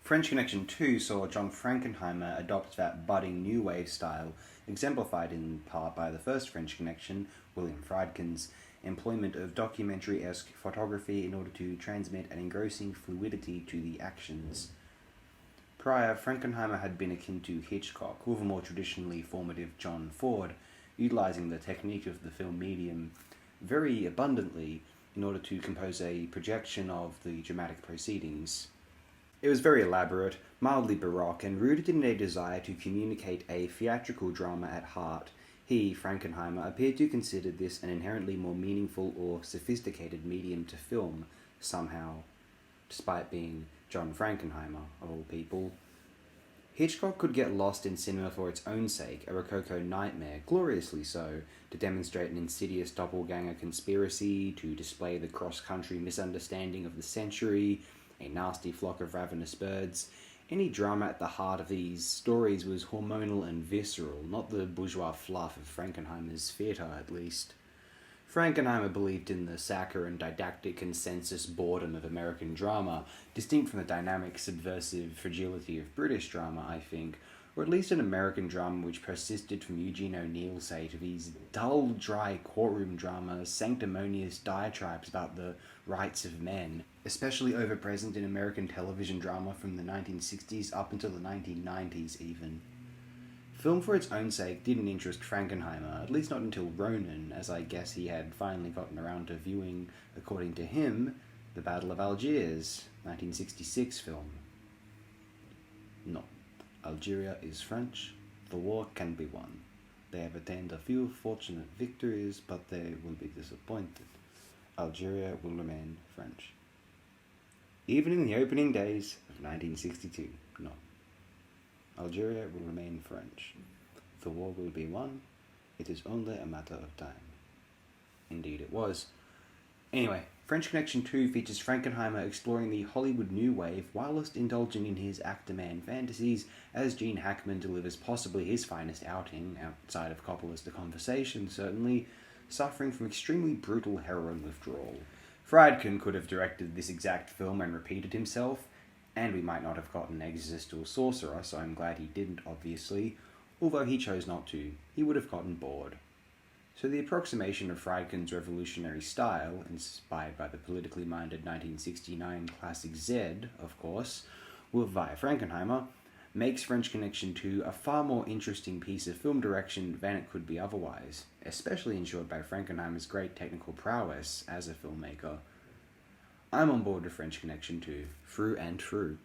French Connection 2 saw John Frankenheimer adopt that budding new wave style, exemplified in part by the first French Connection, William Friedkin's employment of documentary-esque photography in order to transmit an engrossing fluidity to the actions. Prior, Frankenheimer had been akin to Hitchcock, or the more traditionally formative John Ford, utilizing the technique of the film medium very abundantly in order to compose a projection of the dramatic proceedings. It was very elaborate, mildly baroque, and rooted in a desire to communicate a theatrical drama at heart. He, Frankenheimer, appeared to consider this an inherently more meaningful or sophisticated medium to film, somehow, despite being John Frankenheimer, of all people. Hitchcock could get lost in cinema for its own sake, a Rococo nightmare, gloriously so, to demonstrate an insidious doppelganger conspiracy, to display the cross-country misunderstanding of the century, a nasty flock of ravenous birds. Any drama at the heart of these stories was hormonal and visceral, not the bourgeois fluff of Frankenheimer's theatre, at least. Frankenheimer believed in the saccharine didactic consensus boredom of American drama, distinct from the dynamic, subversive fragility of British drama, I think, or at least an American drama which persisted from Eugene O'Neill's say to these dull, dry courtroom dramas, sanctimonious diatribes about the rights of men, especially overpresent in American television drama from the 1960s up until the 1990s even. Film for its own sake didn't interest Frankenheimer, at least not until Ronin, as I guess he had finally gotten around to viewing, according to him, The Battle of Algiers, 1966 film. No. Algeria is French. The war can be won. They have attained a few fortunate victories, but they will be disappointed. Algeria will remain French. Even in the opening days of 1962, no. Algeria will remain French. The war will be won. It is only a matter of time. Indeed it was. Anyway, French Connection 2 features Frankenheimer exploring the Hollywood New Wave whilst indulging in his actor man fantasies as Gene Hackman delivers possibly his finest outing, outside of Coppola's The Conversation certainly, suffering from extremely brutal heroin withdrawal. Friedkin could have directed this exact film and repeated himself, and we might not have gotten Exorcist or Sorcerer, so I'm glad he didn't, obviously, although he chose not to. He would have gotten bored. So the approximation of Friedkin's revolutionary style, inspired by the politically minded 1969 classic Z, of course, via Frankenheimer, makes French Connection 2 a far more interesting piece of film direction than it could be otherwise, especially ensured by Frankenheimer's great technical prowess as a filmmaker. I'm on board with French Connection 2, through and through.